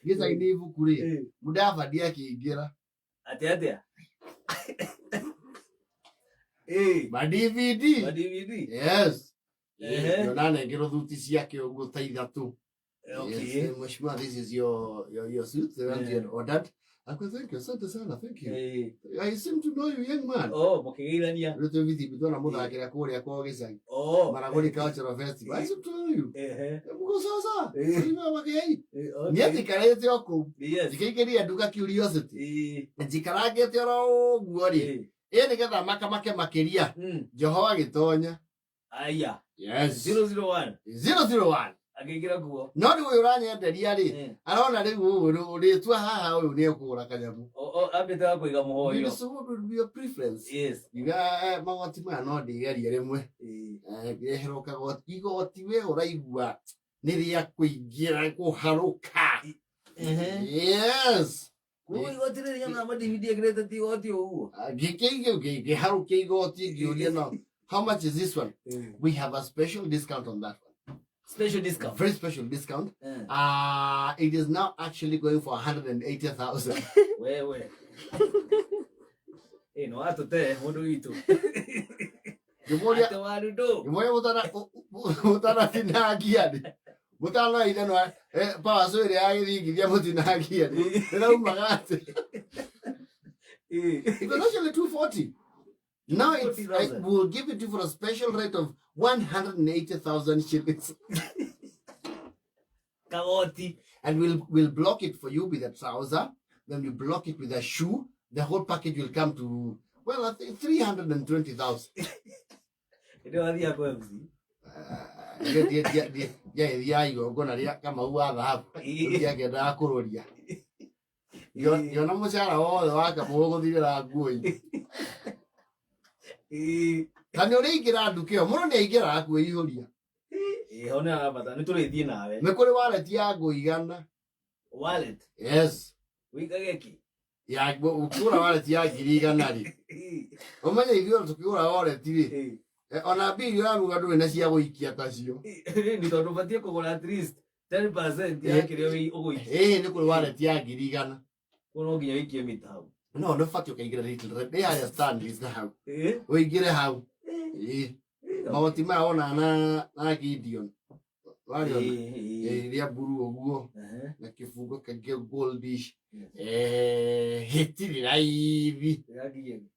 Gita inivu kuri. Mudafa dia kiingira. Ate. Ma DVD. Yes. Yonana ngiro thuti ciake guthii thatu. Okay. Yes, Mheshimiwa, this is your suit. The one you ordered. I could thank you. Asante sana. Thank you. I seem to know you, young man. Oh, mukigirania. Ruto vithi bitona muthakira kuria kwa gicagi. Oh. Maragoli Cultural Festival. I seem to know you. Mugo sasa. Sima wakei. Niati karete oku. Yes. Dikaigeria nduka curiosity. Jikaragete oro guori. Ene getha make makiria. Joho agitonya. Aya. Yes. 001. 001. Agigira guo. No ni uranyenderia ri. Arona riu ritwa haha uyu ni ekugura kanyamu. Abeta kuiga muhoyo. So what would be your preference? Yes. Iga magoti ma no ndigeria rimwe. Geheroka igoti we uraigua ni ria kuingira kuharuka. Yes. Kuo igoti ri nyama ma DVD grade ti igoti uguo. Geharuka igoti giuria no. How much is this one? We have a special discount on that one. Special discount. Very special discount. It is now actually going for 180,000. Wewe. No atote mundu itu. Gimoria. Ato warudo. Gimoria mutana tinagia ni. Mutana ina no pa so ire agithingithia mutinagia ni. Ela umagate. It was actually 240. Now I will give it to you for a special rate of 180,000 shillings. Kawoti. And we'll block it for you with a trouser. Then we block it with a shoe. The whole package will come to, well, I think 320,000. Kani uriingira nduka iyo muno ni aingira akwihuria hona bata ni turithie nawe ni kuri wallet ya nguigana wallet yes wikageki ya ukura wallet ya ngirigana ri umenye ithio tukigura wallet ri ona bill yaruga nduri na cia guikia tacio ni tondu batie kugura at least 10% ya kirio uguikia ni kuri wallet ya ngirigana kuno nginya wikie mitau no no fatio kaigira little they are stand is now uigire hau mawati ma ona na Gideon wali ona ria buru oguo na kifungo kage goldish hitiri raivi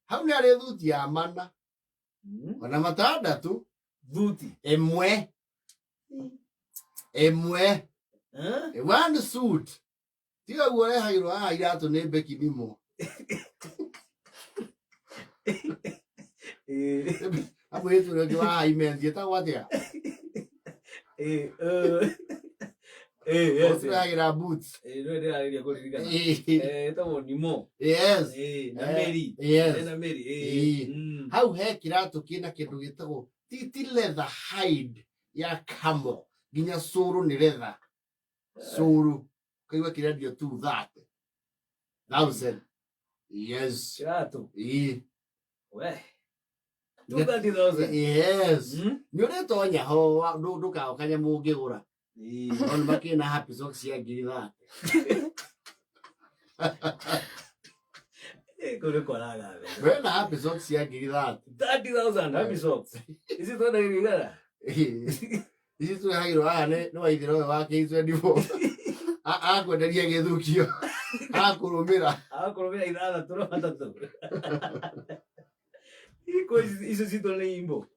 hau ni ari thuti ya mana ona matandatu thuti imwe one suit tiga guore hairo a iratu ni beki nimo Abu itu lagi wah email dia tahu aja. Yes. Saya kira boots. No dia ada dia kau lihat. Tahu ni mo. Yes. Na Mary. Yes. Na Mary. How he kira tu kina kitu gitu. Titi leather hide ya camel. Ginya suru ni leather. Suru. Kaiwa kira dia tu that. 1,000. Yes. Kira tu. Weh. Yes. Nyore tonya ho nduka ukanya mungigura. On baki na happy socks ya ngiri kore koraga we na happy socks ya ngiri 30,000 happy socks. Is it what I regala? This is why you are no idea wa K24. Akwenderia githukio. Akurumira idara turo matatu. Iko iso sito le imbo.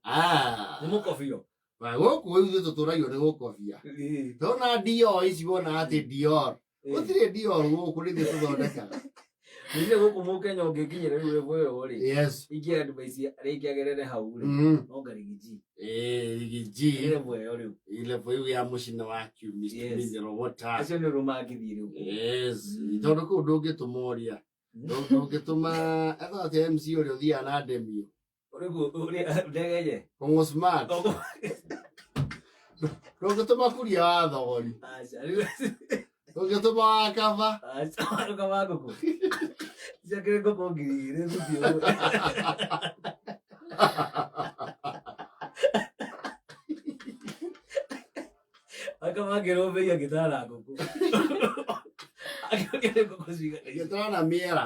Nimo kofio. Wa goko hizo tuturayo ni gokofia. Dona Dior isi bona ati Dior. Otire Dior goko ni tuthondeka. Nile goko mukenya ongekinyire riu wewe ori. Yes. Ikia advice reki agerere hau ri. No garigiji. Igiji. Ile wewe ori. Ile wewe ya mushina wa Mr. Mizero water. Acio ni ruma githiri. Yes. Itondo ku ndugi tumoria. Ndugi tuma ega te MC ori othia na demio. Uri ndegeje. Kongo smart. Ndugi tuma kuria wa thogori. Ndugi tuma kava. Kava goko. Jakere goko ngiri ndio. Akama gero be ya gitara goko. Akĩonire ngũkũ cigana. Ngĩtũrona mĩera.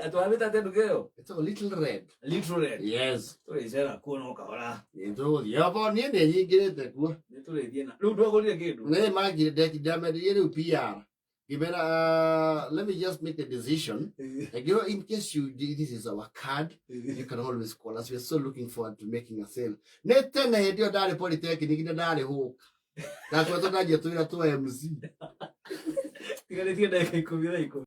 Atwarĩte atĩa nduka ĩyo? It's a little red. Little red. Yes. Tũrĩcera kuo no kahora. Nĩtũgũthiĩ. Okorwo niĩ nĩnyingĩrĩte kuo. Nĩtũrĩthiĩ na. Rĩu ndwagũrire kĩndũ? Nĩ ndamendire rĩu PR. Let me just make a decision. In case this is our card, you can always call us. We're so looking forward to making a sale. Netene hĩndĩ ĩyo ndarĩ polytechnic na ndarĩ hũka. Na twatũndanjia twĩra twa MC. Tigarĩtie ndagĩka 10 na 10.